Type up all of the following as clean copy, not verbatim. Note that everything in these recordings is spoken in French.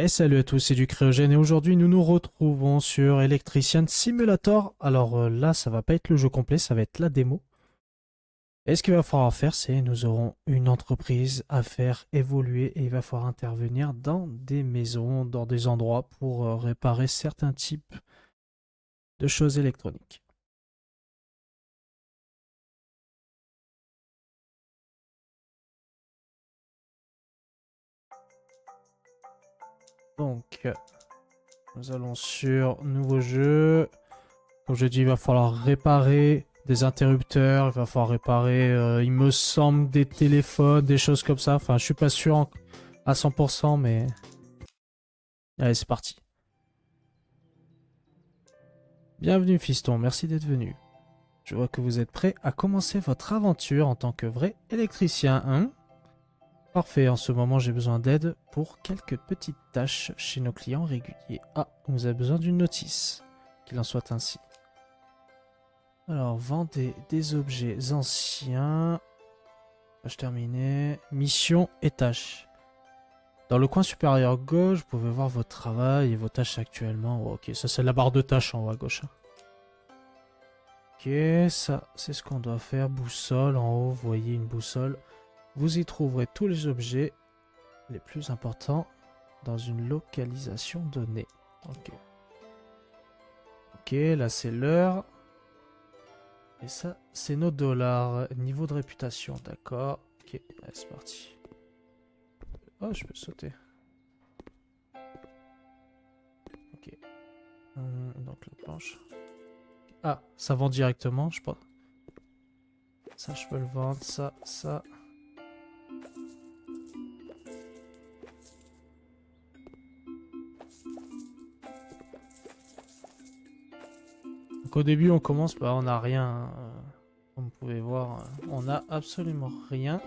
Et salut à tous, c'est du Cryogène et aujourd'hui nous nous retrouvons sur Electrician Simulator. Alors là, ça va pas être le jeu complet, ça va être la démo. Et ce qu'il va falloir faire, c'est nous aurons une entreprise à faire évoluer et il va falloir intervenir dans des maisons, dans des endroits pour réparer certains types de choses électroniques. Donc, nous allons sur nouveau jeu. Comme je dis, il va falloir réparer des interrupteurs, il va falloir réparer, il me semble, des téléphones, des choses comme ça. Enfin, je suis pas sûr à 100%, mais... Allez, c'est parti. Bienvenue, fiston, merci d'être venu. Je vois que vous êtes prêt à commencer votre aventure en tant que vrai électricien, hein? Parfait, en ce moment j'ai besoin d'aide pour quelques petites tâches chez nos clients réguliers. Ah, vous avez besoin d'une notice. Qu'il en soit ainsi. Alors, vendez des objets anciens. Tâche terminée. Mission et tâches. Dans le coin supérieur gauche, vous pouvez voir votre travail et vos tâches actuellement. Oh, ok, ça c'est la barre de tâches en haut à gauche. Ok, ça c'est ce qu'on doit faire. Boussole en haut, vous voyez une boussole. Vous y trouverez tous les objets les plus importants dans une localisation donnée. Ok. Ok, là c'est l'heure. Et ça, c'est nos dollars. Niveau de réputation, d'accord. Ok, allez, c'est parti. Oh, je peux sauter. Ok. Donc la planche. Ah, ça vend directement, je pense. Ça, je peux le vendre. Ça. Donc au début, on commence, bah, on n'a rien. Comme vous pouvez voir, on n'a absolument rien.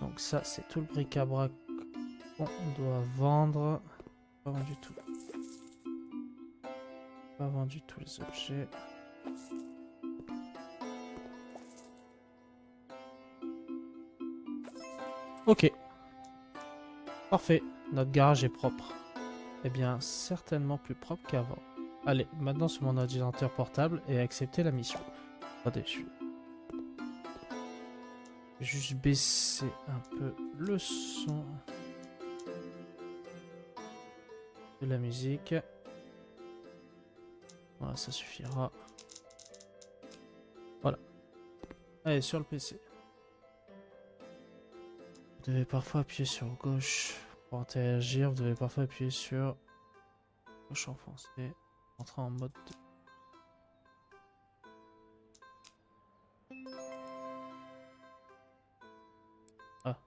Donc ça, c'est tout le bric-à-brac qu'on doit vendre. Pas vendu tout. Pas vendu tous les objets. Ok. Parfait. Notre garage est propre. Eh bien, certainement plus propre qu'avant. Allez, maintenant sur mon ordinateur portable et accepter la mission. Attendez, je vais juste baisser un peu le son de la musique. Voilà, ça suffira. Voilà. Allez, sur le PC. Vous devez parfois appuyer sur gauche pour interagir. Vous devez parfois appuyer sur gauche enfoncé. Entrer en mode... Ah.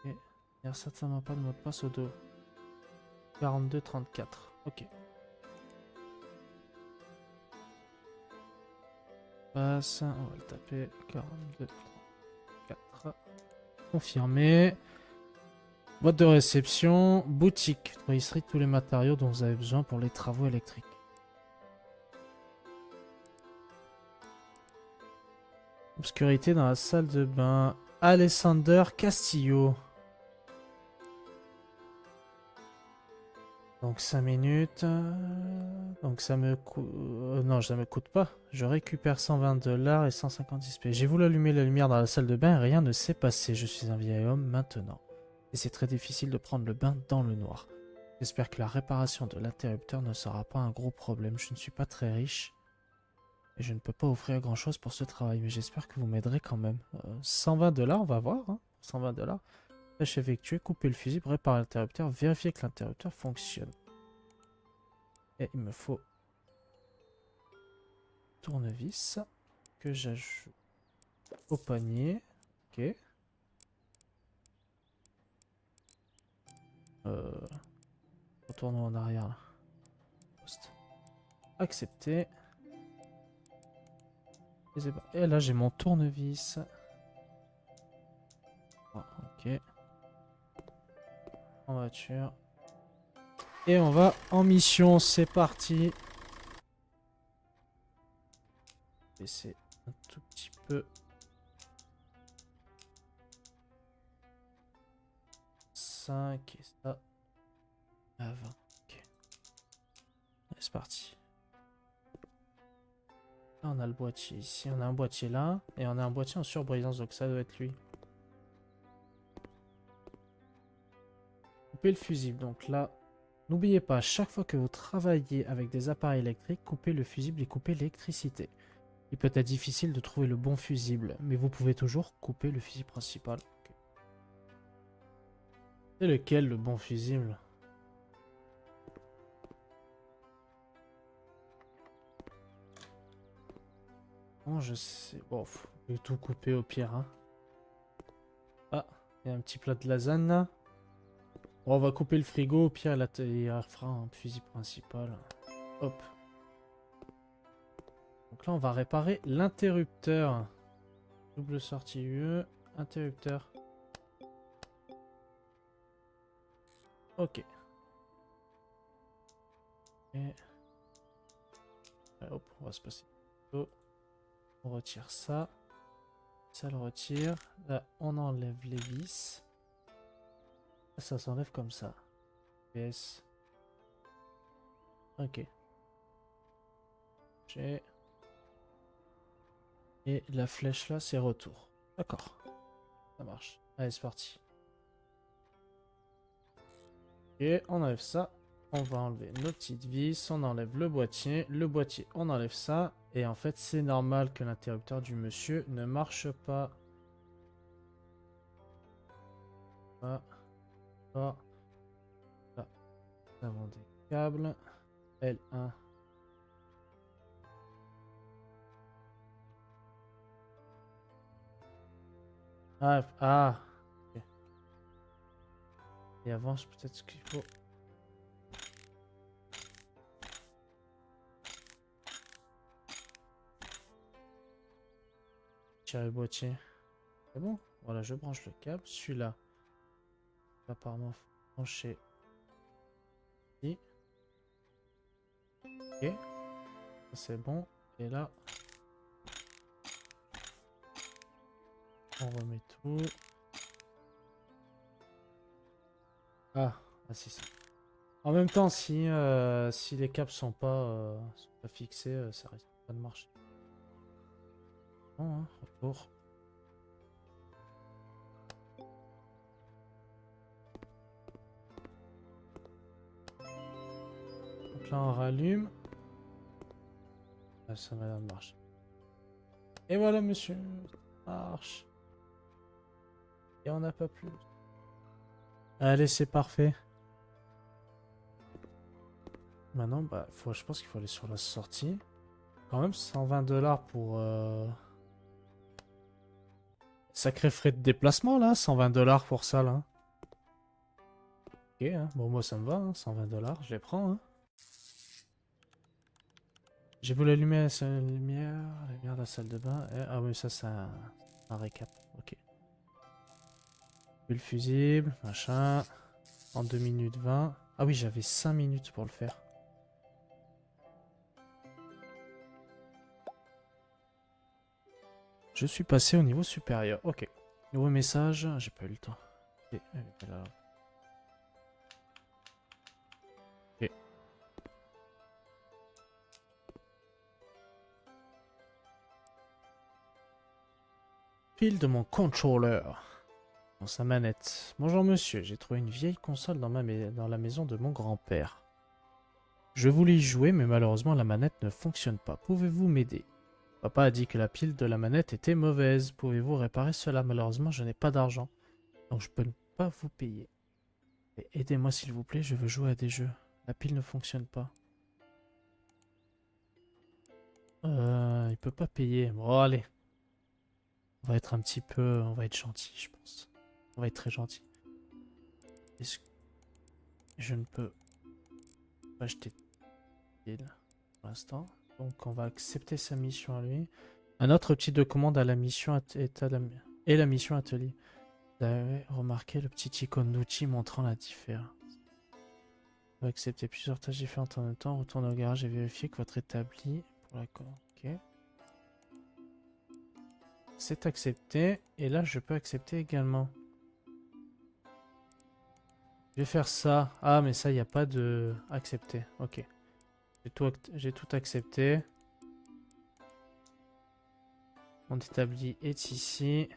Et il n'y a certainement pas de mot de passe au dos. 42-34. Ok. Passe. On va le taper. 42-34. Confirmé. Boîte de réception. Boutique. Vous trouverez ici tous les matériaux dont vous avez besoin pour les travaux électriques. Obscurité dans la salle de bain. Alessander Castillo. Donc 5 minutes. Donc ça me coûte... non, ça me coûte pas. Je récupère 120 $ et 150 XP. J'ai voulu allumer la lumière dans la salle de bain et rien ne s'est passé. Je suis un vieil homme maintenant. Et c'est très difficile de prendre le bain dans le noir. J'espère que la réparation de l'interrupteur ne sera pas un gros problème. Je ne suis pas très riche. Et je ne peux pas offrir grand chose pour ce travail. Mais j'espère que vous m'aiderez quand même. 120 $, on va voir. Hein. 120 $. Tâche effectuée, couper le fusible, réparer l'interrupteur, vérifier que l'interrupteur fonctionne. Et il me faut tournevis que j'ajoute au panier. Ok. Retournons en arrière là. Poste. Accepter. Et là j'ai mon tournevis. Oh, ok. En voiture. Et on va en mission, c'est parti. Baisser un tout petit peu. 5 et ça à 20. Ok. Allez, c'est parti. Là, on a le boîtier ici. On a un boîtier là. Et on a un boîtier en surbrillance. Donc ça doit être lui. Couper le fusible. Donc là, n'oubliez pas, chaque fois que vous travaillez avec des appareils électriques, coupez le fusible et coupez l'électricité. Il peut être difficile de trouver le bon fusible, mais vous pouvez toujours couper le fusible principal. Okay. C'est lequel le bon fusible? Bon, je sais. Bon, je vais tout couper au pire. Hein. Ah, il y a un petit plat de lasagne là. Bon, on va couper le frigo, au pire, il refera un fusible principal. Hop. Donc là, on va réparer l'interrupteur. Double sortie UE, interrupteur. Ok. Et... hop, on va se passer. On retire ça. Ça le retire. Là, on enlève les vis. Ça s'enlève comme ça. PS. Ok. J'ai... Et la flèche là, c'est retour. D'accord. Ça marche. Allez, c'est parti. Et on enlève ça. On va enlever nos petites vis. On enlève le boîtier. Le boîtier, on enlève ça. Et en fait, c'est normal que l'interrupteur du monsieur ne marche pas. Là. Là. Là. Nous avons des câbles. L1. Ah. Okay. Et avance peut-être ce qu'il faut. Tirer le boîtier. C'est bon? Voilà, je branche le câble. Celui-là. Apparemment, faut brancher. Ici. Ok. C'est bon. Et là. On remet tout. Ah, si, si. En même temps, si les câbles sont pas fixés, ça risque pas de marcher. Bon, hein, retour. Donc là, on rallume. Ah, ça m'a l'air de marcher. Et voilà, monsieur. Ça marche. Et on n'a pas plus. Allez, c'est parfait. Maintenant, bah, je pense qu'il faut aller sur la sortie. Quand même, 120$ pour... Sacré frais de déplacement, là. 120$ pour ça, là. Ok, hein. Bon, moi, ça me va. Hein. 120$, je les prends. Hein. J'ai voulu allumer la lumière de la salle de bain. Ah oui, ça, c'est un récap. Ok. Le fusible, machin. En 2 minutes 20. Ah oui, j'avais 5 minutes pour le faire. Je suis passé au niveau supérieur. Ok. Nouveau message. J'ai pas eu le temps. Et elle est là. Ok. Pile de mon controller. Dans sa manette. Bonjour monsieur, j'ai trouvé une vieille console dans la maison de mon grand-père. Je voulais y jouer, mais malheureusement la manette ne fonctionne pas. Pouvez-vous m'aider? Papa a dit que la pile de la manette était mauvaise. Pouvez-vous réparer cela? Malheureusement, je n'ai pas d'argent. Donc je peux pas vous payer. Aidez-moi s'il vous plaît, je veux jouer à des jeux. La pile ne fonctionne pas. Il peut pas payer. Bon, allez. On va être un petit peu... On va être gentil, je pense. On va être très gentil. Est-ce que je ne peux pas acheter de pile pour l'instant? Donc on va accepter sa mission à lui. Un autre type de commande à la mission et la mission atelier. Vous avez remarqué le petit icône d'outil montrant la différence. Vous pouvez accepter plusieurs tâches différentes en même temps. Retournez au garage et vérifier que votre établi pour la commande. Ok. C'est accepté. Et là, je peux accepter également. Je vais faire ça. Ah, mais ça, il n'y a pas de... Accepter. Ok. J'ai tout accepté. Mon établi est ici.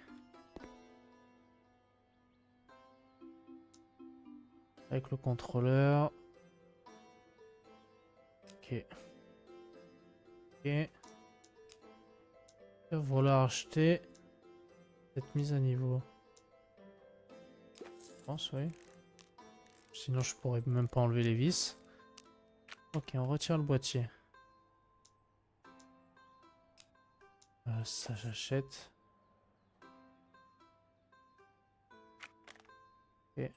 Avec le contrôleur. Ok. Ok. Il va falloir acheter cette mise à niveau. Je pense, oui. Sinon, je pourrais même pas enlever les vis. Ok, on retire le boîtier. Ça, j'achète. Ok.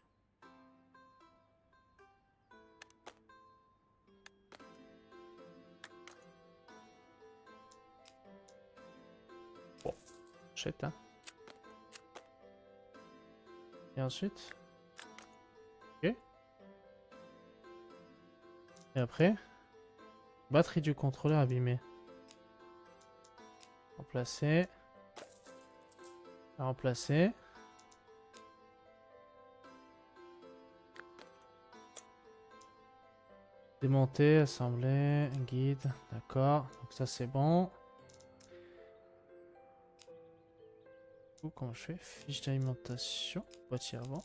Bon, j'achète, hein. Et ensuite... Ok. Et après... Batterie du contrôleur abîmée. Remplacer. Remplacer. Démonter, assembler, guide. D'accord. Donc ça c'est bon. Comment je fais? Fiche d'alimentation. Boîtier avant.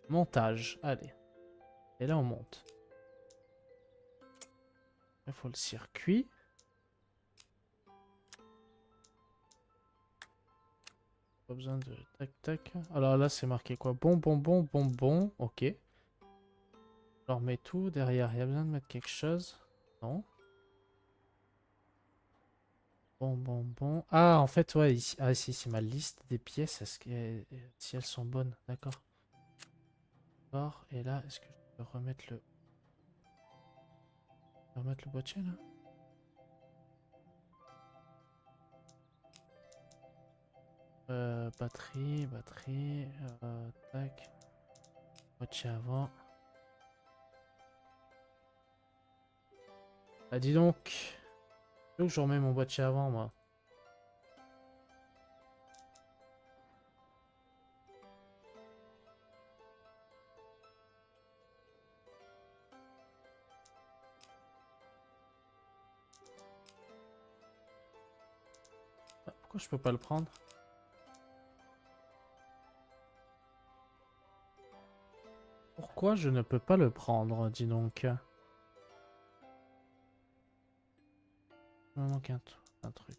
Montage. Allez. Et là on monte. Il faut le circuit. Pas besoin de tac tac. Alors là c'est marqué quoi? Bon. Ok. Je remets tout derrière. Il y a besoin de mettre quelque chose? Non. Bon. Ah en fait ouais ici. Ah si c'est ma liste des pièces. Est-ce que si elles sont bonnes? D'accord. D'accord. Et là est-ce que je peux remettre le boîtier là? Batterie. Tac. Boîtier avant. Ah dis donc. Où je remets mon boîtier avant moi? Ah, pourquoi je peux pas le prendre? Pourquoi je ne peux pas le prendre, dis donc? Il me manque un truc.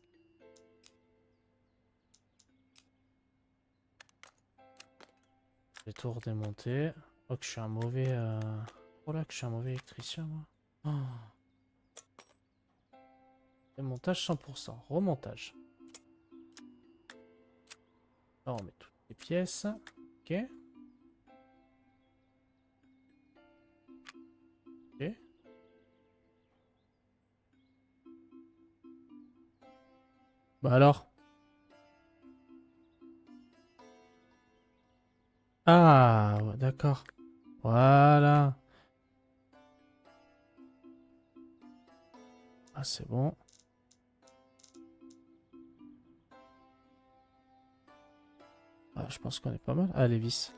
J'ai tout redémonté. Oh que je suis un mauvais... Oh là que je suis un mauvais électricien moi. Oh. Démontage 100%. Remontage. Là on met toutes les pièces. Ok. Ok. Bah alors. Ah ouais, d'accord. Voilà. Ah c'est bon. Ah, je pense qu'on est pas mal. Ah les vis.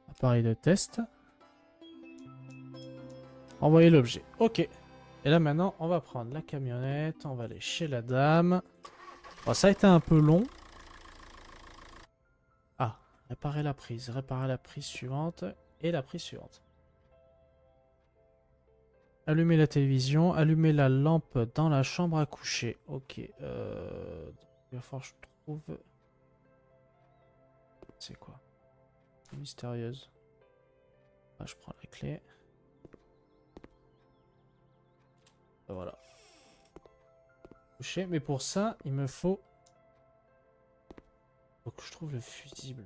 Appareil de test. Envoyer l'objet. Ok. Et là maintenant, on va prendre la camionnette. On va aller chez la dame. Bon, ça a été un peu long. Ah, réparer la prise. Réparer la prise suivante. Et la prise suivante. Allumer la télévision. Allumer la lampe dans la chambre à coucher. Ok. Il va falloir que je trouve... C'est quoi? Mystérieuse. Ah, je prends la clé. Voilà. Coucher. Mais pour ça, il me faut... Faut que je trouve le fusible.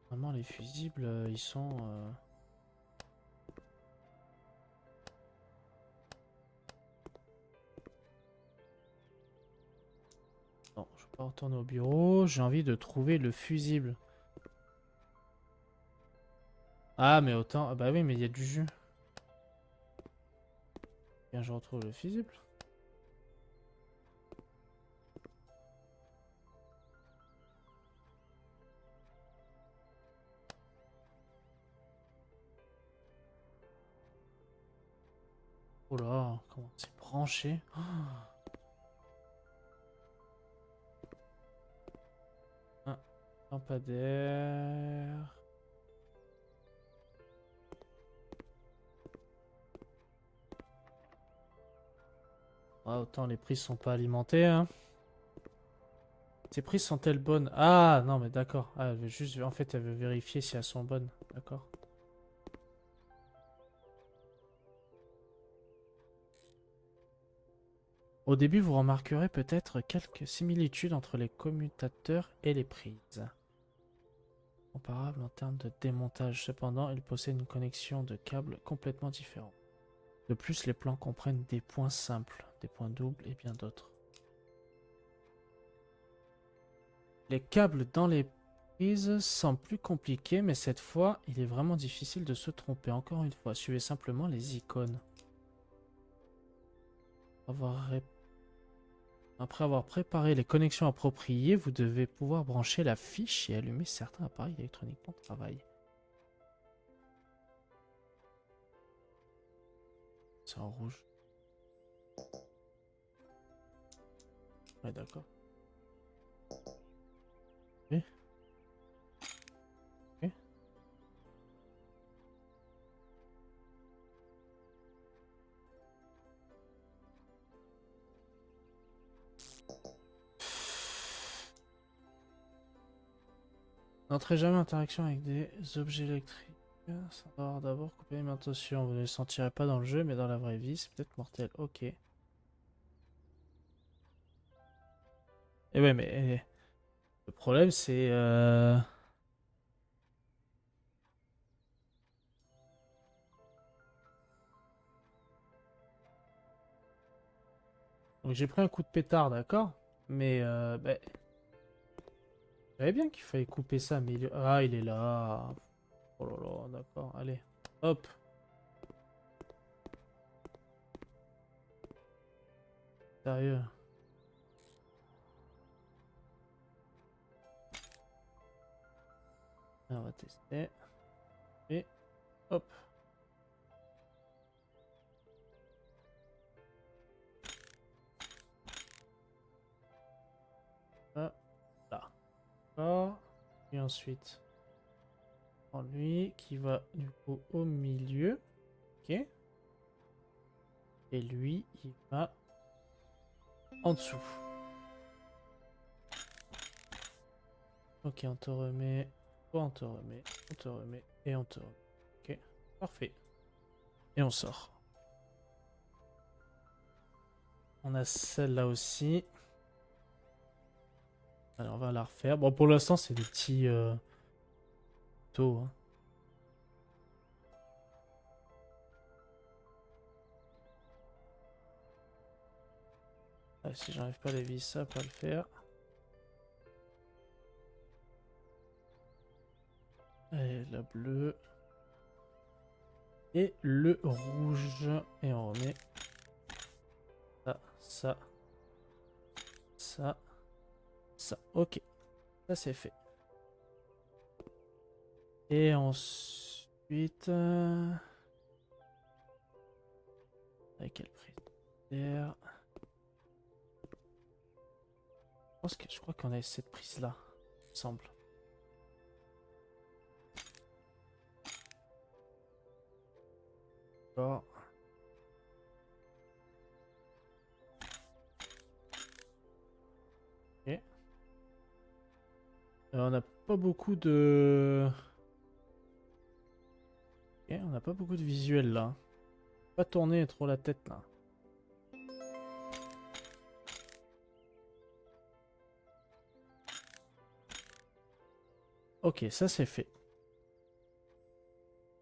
Vraiment, les fusibles, ils sont... Non, je vais pas retourner au bureau. J'ai envie de trouver le fusible. Ah, mais autant... Ah bah oui, mais il y a du jus. Bien, je retrouve le fusible. Oh là, comment c'est branché. Un lampadaire. Ah, autant les prises sont pas alimentées, hein. Ces prises sont-elles bonnes? Ah, non, mais d'accord. Ah, elle veut juste... En fait, elle veut vérifier si elles sont bonnes. D'accord. Au début, vous remarquerez peut-être quelques similitudes entre les commutateurs et les prises. Comparable en termes de démontage. Cependant, ils possèdent une connexion de câbles complètement différente. De plus, les plans comprennent des points simples, des points doubles et bien d'autres. Les câbles dans les prises semblent plus compliqués, mais cette fois, il est vraiment difficile de se tromper. Encore une fois, suivez simplement les icônes. Après avoir préparé les connexions appropriées, vous devez pouvoir brancher la fiche et allumer certains appareils électroniques de travail. C'est en rouge. Ouais, d'accord. Ok. Ok. N'entrez jamais en interaction avec des objets électriques. Ça va d'abord couper l'alimentation. Vous ne le sentirez pas dans le jeu, mais dans la vraie vie, c'est peut-être mortel. Ok. Et ouais, mais le problème, c'est... Donc j'ai pris un coup de pétard, d'accord? Mais bah, je savais bien qu'il fallait couper ça, mais ah, il est là. Oh là là, d'accord, allez. Hop. Sérieux. On va tester. Et hop. Là. D'accord. Et ensuite, on prend lui qui va du coup au milieu. Ok. Et lui, il va en dessous. Ok, on te remet. Toi, on te remet. On te remet. Et on te remet. Ok. Parfait. Et on sort. On a celle-là aussi. Allez, on va la refaire. Bon, pour l'instant, c'est des petits taux. Hein. Ah, si j'arrive pas à les vis, ça va pas le faire. Allez, la bleue. Et le rouge. Et on remet ça, ça, ça, ça. Ok, ça c'est fait. Et ensuite... avec quel prix d'air? Je crois qu'on a cette prise là, il me semble. D'accord. Ok. On n'a pas beaucoup de... Ok, on n'a pas beaucoup de visuels là. Pas tourner trop la tête là. Ok, ça c'est fait.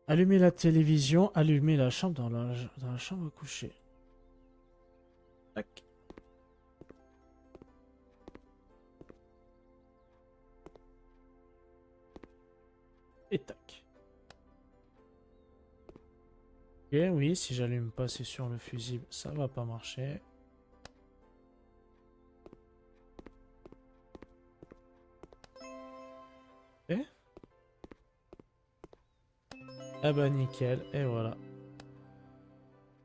Allumer la télévision, allumer la chambre dans la chambre à coucher. Tac. Et tac. Et oui, si j'allume pas, c'est sur le fusible, ça va pas marcher. Et ah bah nickel, et voilà.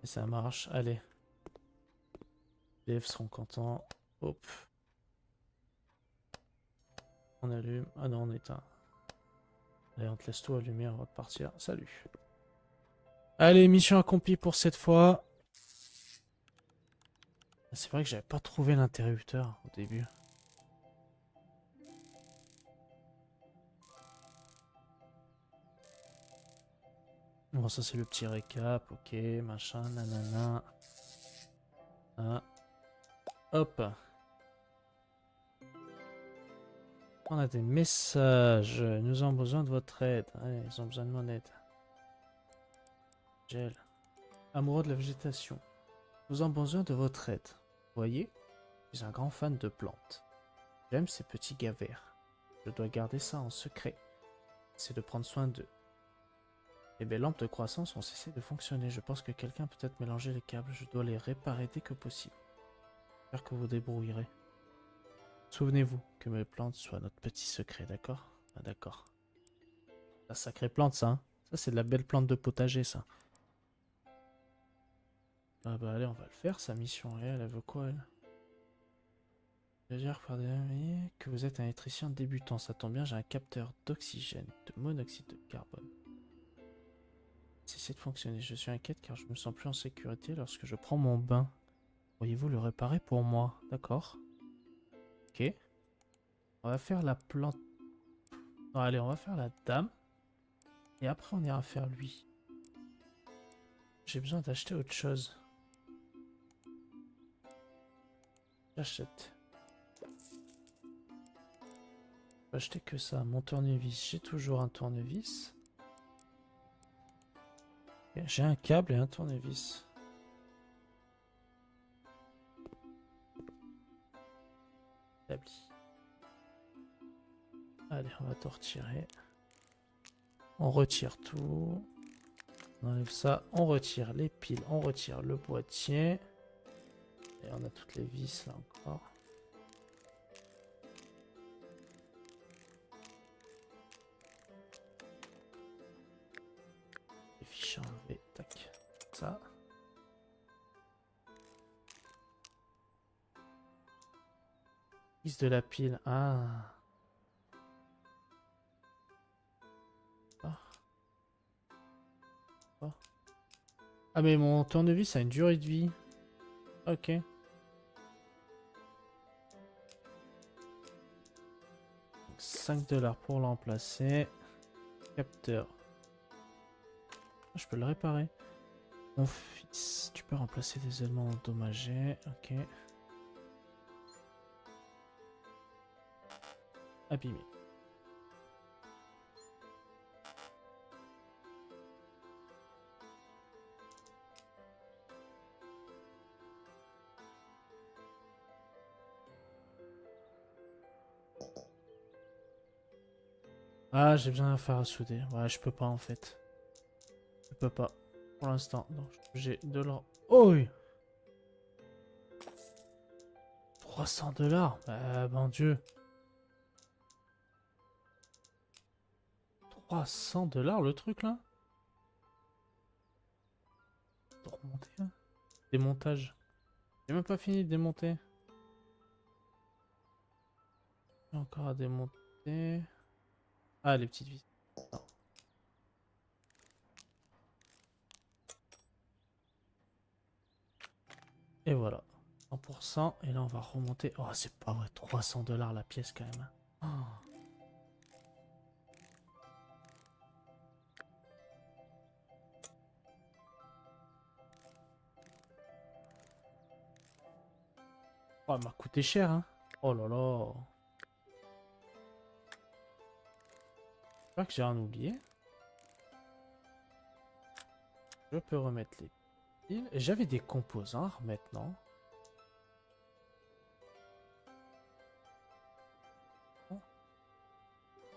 Et ça marche, allez. Les élèves seront contents. Hop. On allume. Ah non, on éteint. Allez, on te laisse tout allumer, on va partir. Salut. Allez, mission accomplie pour cette fois. C'est vrai que j'avais pas trouvé l'interrupteur au début. Bon, ça c'est le petit récap, ok, machin, nanana. Ah. Hop. On a des messages. Nous avons besoin de votre aide. Ouais, ils ont besoin de mon aide. Gel. Amoureux de la végétation. Nous avons besoin de votre aide. Vous voyez, je suis un grand fan de plantes. J'aime ces petits gars verts. Je dois garder ça en secret. C'est de prendre soin d'eux. Les belles lampes de croissance ont cessé de fonctionner. Je pense que quelqu'un peut être mélangé les câbles. Je dois les réparer dès que possible. J'espère que vous débrouillerez. Souvenez-vous que mes plantes soient notre petit secret, d'accord? Ah, d'accord. La sacrée plante, ça. Hein, ça, c'est de la belle plante de potager, ça. Ah bah allez, on va le faire, sa mission. Et elle veut quoi, elle? Dire par des amis que vous êtes un électricien débutant. Ça tombe bien, j'ai un capteur d'oxygène, de monoxyde de carbone. Cessez de fonctionner. Je suis inquiète car je me sens plus en sécurité lorsque je prends mon bain. Pourriez-vous le réparer pour moi? D'accord. Ok. On va faire la plante. Non, allez, on va faire la dame. Et après, on ira faire lui. J'ai besoin d'acheter autre chose. J'achète. Je peux acheter que ça. Mon tournevis. J'ai toujours un tournevis. Okay. J'ai un câble et un tournevis. Établi. Allez, on va tout retirer. On retire tout. On enlève ça. On retire les piles. On retire le boîtier. Et on a toutes les vis là encore. Les fichiers enlevés. Tac. Ça. Vis de la pile. Ah. Oh. Ah mais mon tournevis a une durée de vie. Ok. 5 $ pour l'emplacer. Capteur. Je peux le réparer. Mon fils, tu peux remplacer des éléments endommagés. Ok. Abîmé. Ah, j'ai besoin d'un fer à souder. Ouais, je peux pas en fait. Je peux pas. Pour l'instant. Non, j'ai de l'or. Oh oui, 300 $. Bah, mon Dieu. 300 $ le truc là? Pour remonter là? Démontage. J'ai même pas fini de démonter. Encore à démonter. Ah, les petites vis. Non. Et voilà. 100%. Et là, on va remonter. Oh, c'est pas vrai. 300 $ la pièce quand même. Oh. Oh, elle m'a coûté cher, hein. Oh là là. J'espère que j'ai rien oublié. Je peux remettre les piles. Et j'avais des composants à remettre, non? Oh,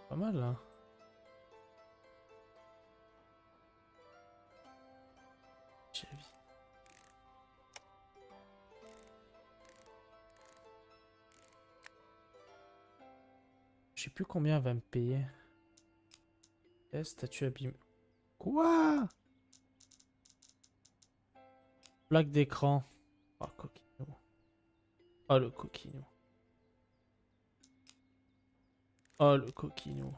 pas mal, là. petit avis. Je sais plus combien elle va me payer. Statut abîmé. Quoi? Plaque d'écran. Oh, coquinou. Oh, le coquinou. Oh, le coquinou.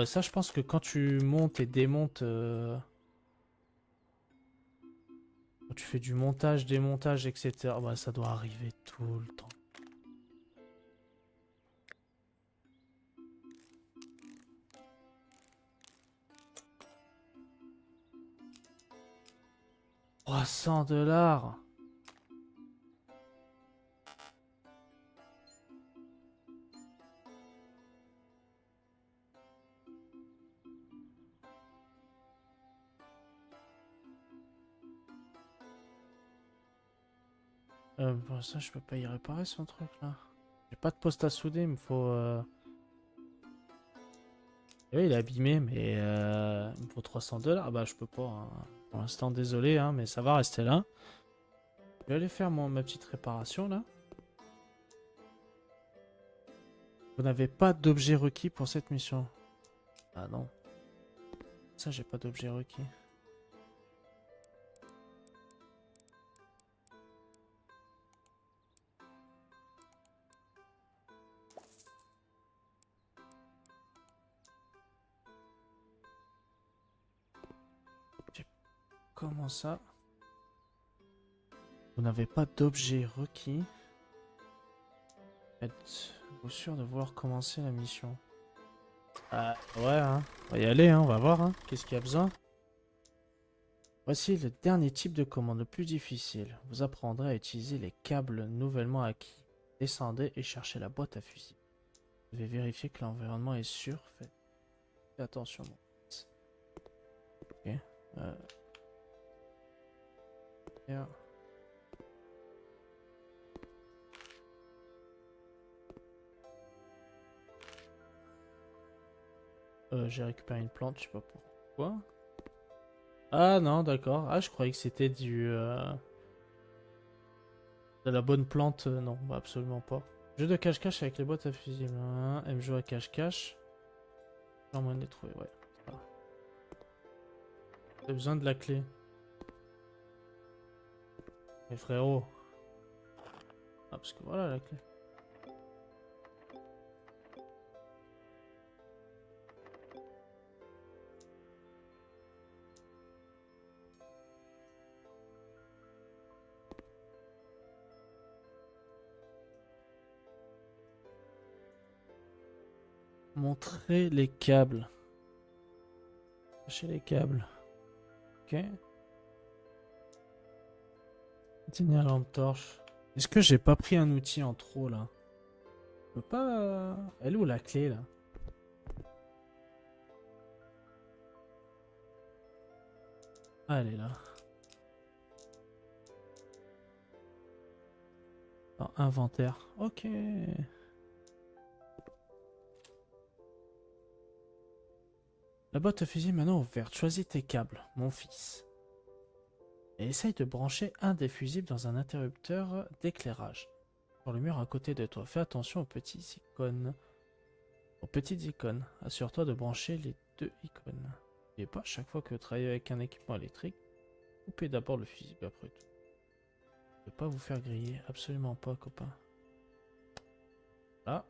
Ça, je pense que quand tu montes et démontes... quand tu fais du montage, démontage, etc. Bah, ça doit arriver tout le temps. $300. Pour ça, je peux pas y réparer son truc là. J'ai pas de poste à souder, il me faut. Oui, il est abîmé, mais il me faut $300. Bah, je peux pas, hein. Pour l'instant, désolé, hein, mais ça va rester là. Je vais aller faire ma petite réparation là. Vous n'avez pas d'objet requis pour cette mission. Ah non. Ça, j'ai pas d'objet requis. Comment ça? Vous n'avez pas d'objet requis. Êtes-vous sûr de vouloir commencer la mission? Ah ouais, hein. On va y aller, hein. On va voir, hein. Qu'est-ce qu'il y a besoin? Voici le dernier type de commande, le plus difficile. Vous apprendrez à utiliser les câbles nouvellement acquis. Descendez et cherchez la boîte à fusil. Vous devez vérifier que l'environnement est sûr. Faites attention, mon fils. Ok. Bien. J'ai récupéré une plante, je sais pas pourquoi. Ah non, d'accord. Ah, je croyais que c'était de la bonne plante. Non, bah, absolument pas. Jeu de cache-cache avec les boîtes à fusibles. Hein. Aime jouer à cache-cache. J'ai moyen de les trouver, ouais. Voilà. J'ai besoin de la clé. Mais frérot. Ah, parce que voilà la clé. Montrer les câbles. Chercher les câbles. Ok. Éteindre la lampe torche. Est-ce que j'ai pas pris un outil en trop là? Je peux pas. Elle est où la clé là? Ah, elle est là. Dans inventaire. Ok. La boîte à fusil maintenant ouverte. Choisis tes câbles, mon fils. Et essaye de brancher un des fusibles dans un interrupteur d'éclairage. Sur le mur à côté de toi. Fais attention aux petites icônes. Aux petites icônes. Assure-toi de brancher les deux icônes. Et pas chaque fois que vous travaillez avec un équipement électrique, coupez d'abord le fusible après tout. Ne pas vous faire griller. Absolument pas, copain. Là.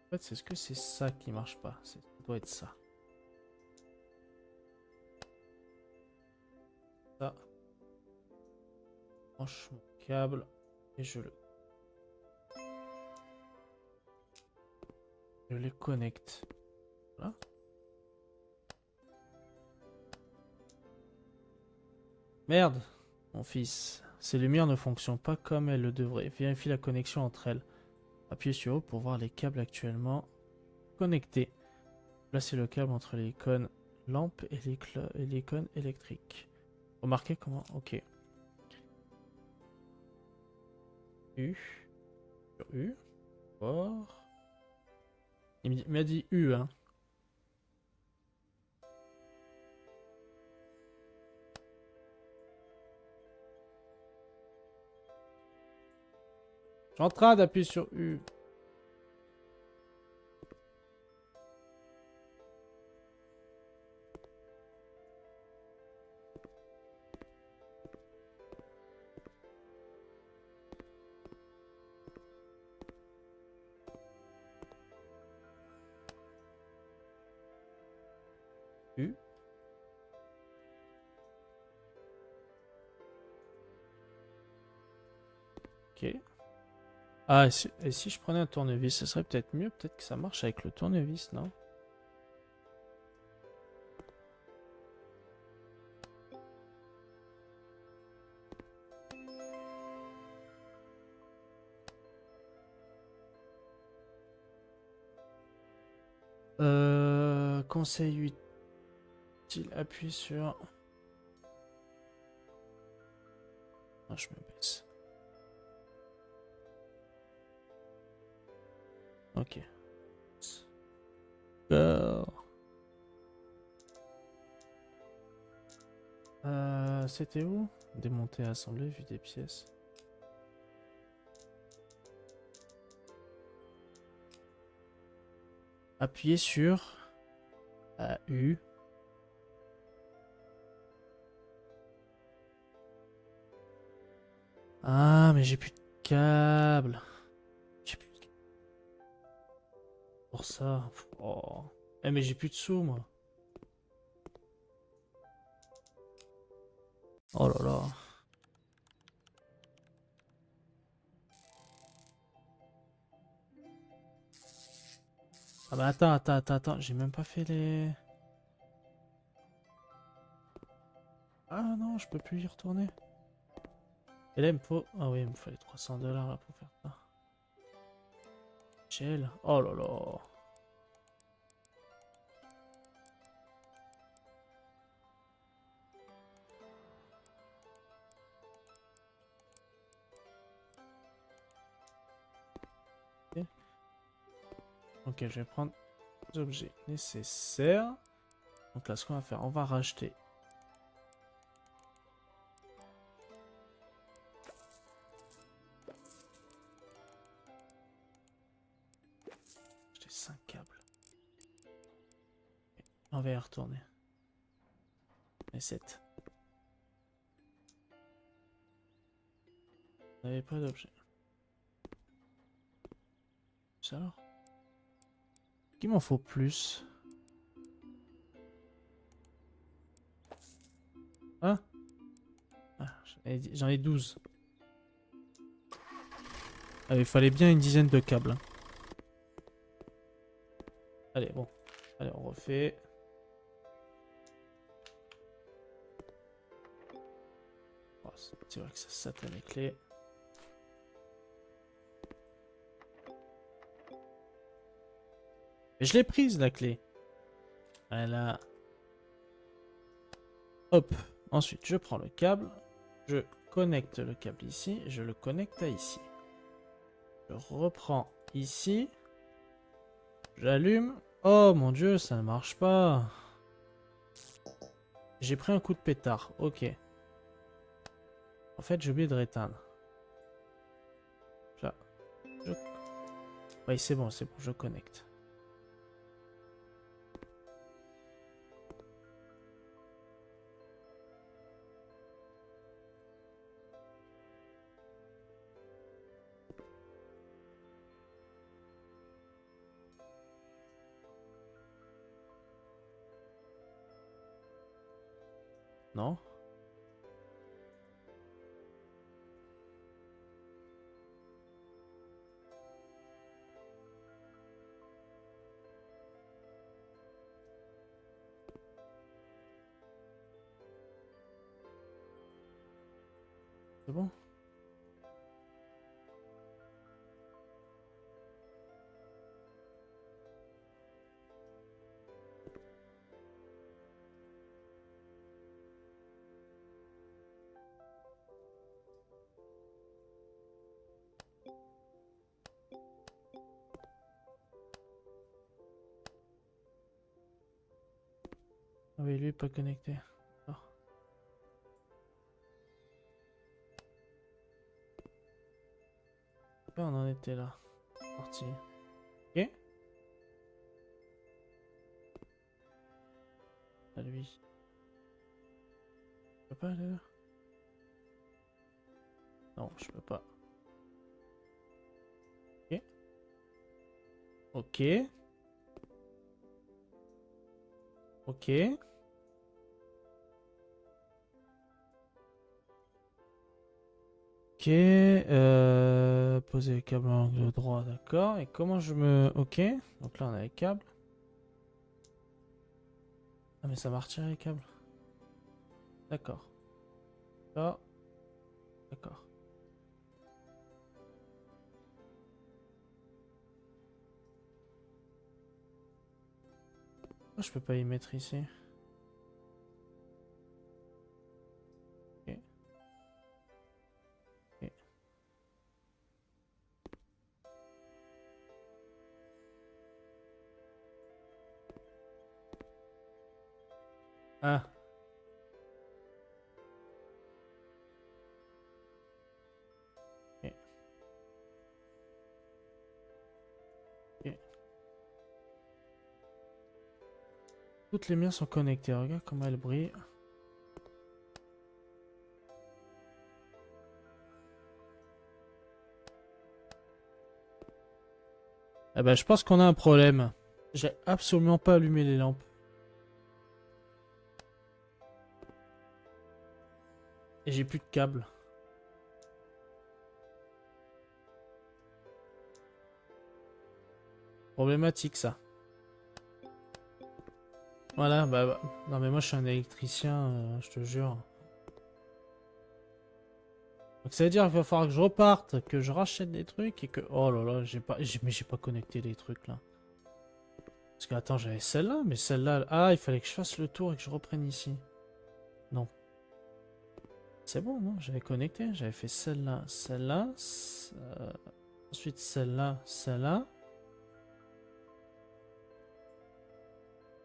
En fait, c'est ce que c'est ça qui marche pas. Ça doit être ça. Ça. Branche mon câble et je les connecte. Voilà. Merde, mon fils. Ces lumières ne fonctionnent pas comme elles le devraient. Vérifie la connexion entre elles. Appuyez sur O pour voir les câbles actuellement connectés. Placez le câble entre l'icône lampe et l'icône électrique. Remarquez comment... Ok. U. Sur U. Fort. Il m'a dit U, hein. Je suis en train d'appuyer sur U. U. Ok. Ah, et si je prenais un tournevis, ce serait peut-être mieux. Peut-être que ça marche avec le tournevis, non? Conseil utile, appuie sur... Ah, je me baisse. Ok. C'était où? Démonter, assembler, vue des pièces. Appuyez sur U. Ah, mais j'ai plus de câble. J'ai plus de câble pour ça. Oh. Eh, mais j'ai plus de sous, moi. Oh là là. Ah bah attends. J'ai même pas fait les... Ah non, je peux plus y retourner. Et là, il me faut... Ah oui, il me fallait 300 $ là pour faire ça. Gel. Oh là là. Ok, ok, je vais prendre les objets nécessaires. Donc là, ce qu'on va faire, on va racheter. Acheter 5 câbles. On va y retourner. Et 7. On n'avait pas d'objet. Ça alors? Il m'en faut plus. Hein? Ah, j'en ai 12. Ah, il fallait bien une dizaine de câbles. Allez, bon. Allez, on refait. Oh, c'est vrai que ça saute les clés. Mais je l'ai prise, la clé. Voilà. Hop. Ensuite, je prends le câble. Je connecte le câble ici. Je le connecte à ici. Je reprends ici. J'allume. Oh mon dieu, ça ne marche pas. J'ai pris un coup de pétard. Ok. En fait, j'ai oublié de réteindre. Là. Je... Oui, c'est bon, je connecte. Non? C'est bon? Ah oui, lui, pas connecté. Ah. On en était là. Parti. Ok. À lui. Je peux pas aller là? Non, je peux pas. Ok. Ok. Ok. Ok. Poser les câbles à l'angle droit, d'accord. Et comment je me... Ok. Donc là, on a les câbles. Ah, mais ça m'a retiré les câbles. D'accord. Là. D'accord. Pourquoi je peux pas y mettre ici? Ok. Ok. Ah. Ok. Ok. Toutes les miens sont connectées. Regarde comment elles brillent. Eh ben, je pense qu'on a un problème. J'ai absolument pas allumé les lampes. Et j'ai plus de câbles. Problématique, ça. Voilà, non mais moi je suis un électricien, je te jure. Donc ça veut dire qu'il va falloir que je reparte, que je rachète des trucs et que... Oh là là, mais j'ai pas connecté les trucs là. Parce que attends, j'avais celle-là, mais celle-là... Ah, il fallait que je fasse le tour et que je reprenne ici. Non. C'est bon, non? J'avais connecté, j'avais fait celle-là, celle-là. Ensuite celle-là, celle-là.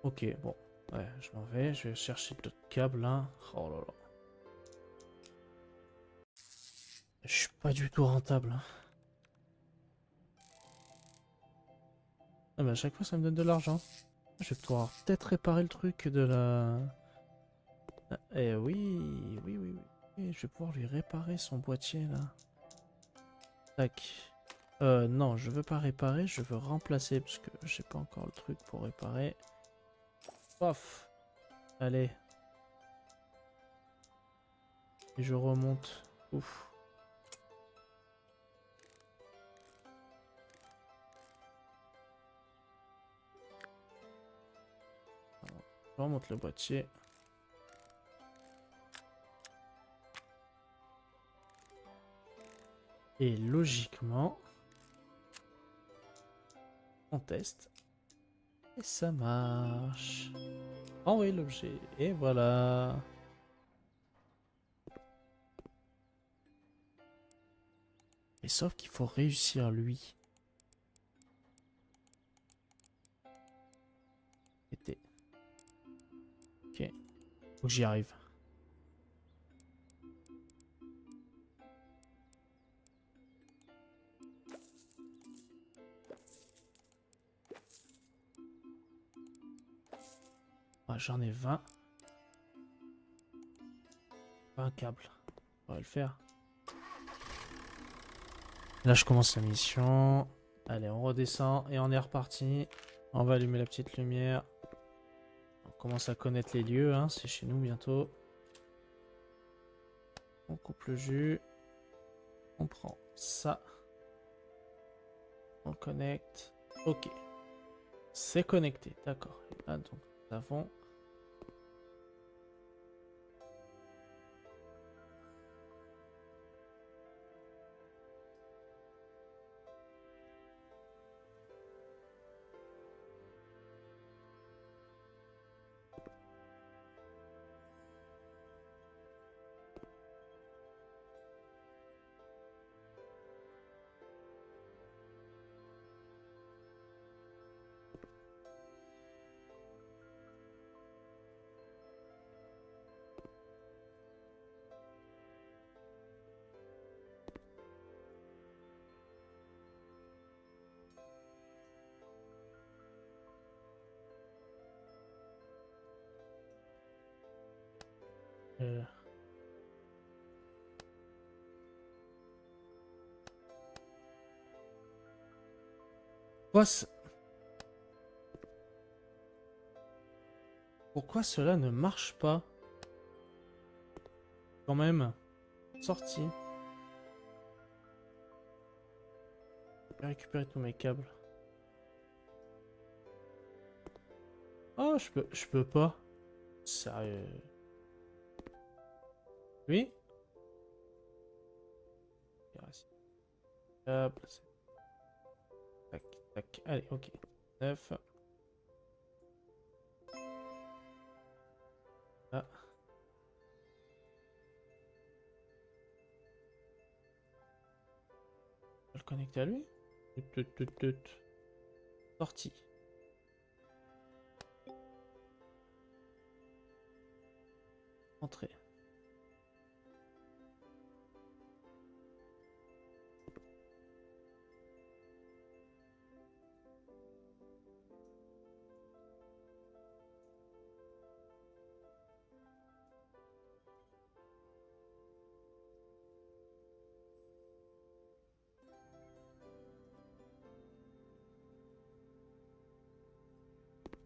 Ok, bon. Ouais, je m'en vais, je vais chercher d'autres câbles là. Oh là là. Je suis pas du tout rentable, hein. Ah bah à chaque fois ça me donne de l'argent. Je vais pouvoir peut-être réparer le truc de la... Eh oui, oui, oui, oui. Je vais pouvoir lui réparer son boîtier là. Tac. Non, je veux pas réparer, je veux remplacer parce que j'ai pas encore le truc pour réparer. Paf. Allez. Et je remonte. Ouf. Je remonte le boîtier. Et logiquement, on teste. Et ça marche. Envoyer l'objet. Et voilà. Et sauf qu'il faut réussir lui. Était. Ok. Faut que j'y arrive. Ah, j'en ai 20. 20 câbles. On va le faire. Là, je commence la mission. Allez, on redescend et on est reparti. On va allumer la petite lumière. On commence à connaître les lieux, hein. C'est chez nous bientôt. On coupe le jus. On prend ça. On connecte. Ok. C'est connecté, d'accord. Et là, donc, nous avons... Euh, Quoi, pourquoi cela ne marche pas? Quand même. Sorti. Je vais récupérer tous mes câbles. Oh, je peux pas. Sérieux. Oui? Câble. Tac, tac. Allez, ok. 9. Ah. Je vais le connecter à lui. Sorti. Entrée.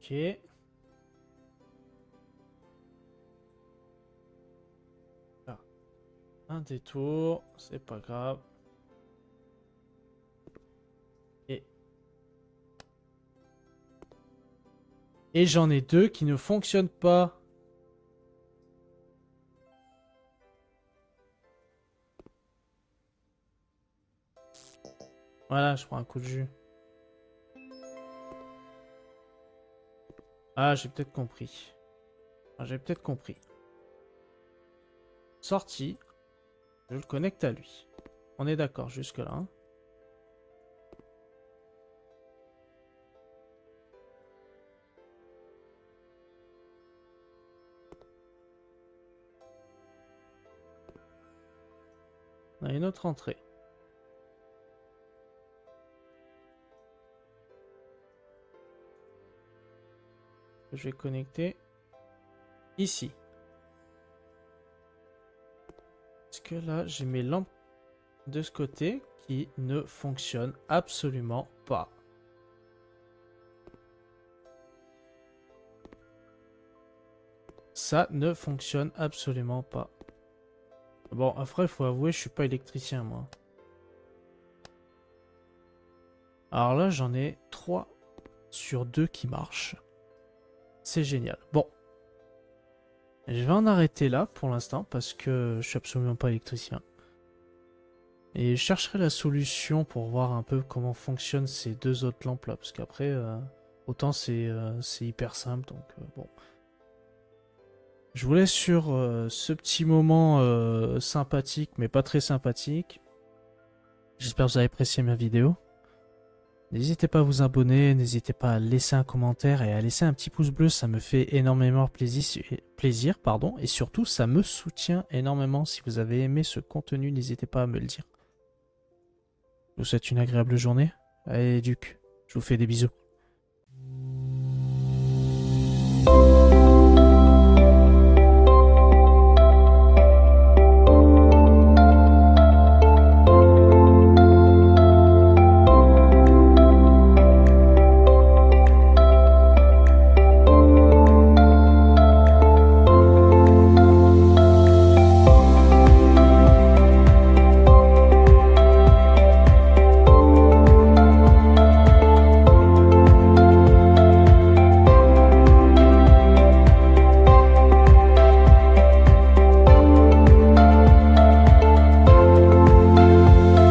Ok. Ah. Un détour, c'est pas grave. Et, et j'en ai deux qui ne fonctionnent pas. Voilà, je prends un coup de jus. Ah, j'ai peut-être compris. Ah, j'ai peut-être compris. Sorti. Je le connecte à lui. On est d'accord jusque-là. Hein. On a une autre entrée. Je vais connecter ici. Parce que là, j'ai mes lampes de ce côté qui ne fonctionnent absolument pas. Ça ne fonctionne absolument pas. Bon, après, il faut avouer, je suis pas électricien, moi. Alors là, j'en ai 3 sur 2 qui marchent. C'est génial. Bon. Je vais en arrêter là pour l'instant parce que je suis absolument pas électricien. Et je chercherai la solution pour voir un peu comment fonctionnent ces deux autres lampes là. Parce qu'après, autant c'est hyper simple. Donc bon. Je vous laisse sur ce petit moment sympathique mais pas très sympathique. J'espère que vous avez apprécié ma vidéo. N'hésitez pas à vous abonner, n'hésitez pas à laisser un commentaire et à laisser un petit pouce bleu, ça me fait énormément plaisir, pardon, et surtout ça me soutient énormément. Si vous avez aimé ce contenu, n'hésitez pas à me le dire. Je vous souhaite une agréable journée. Allez Duc, je vous fais des bisous.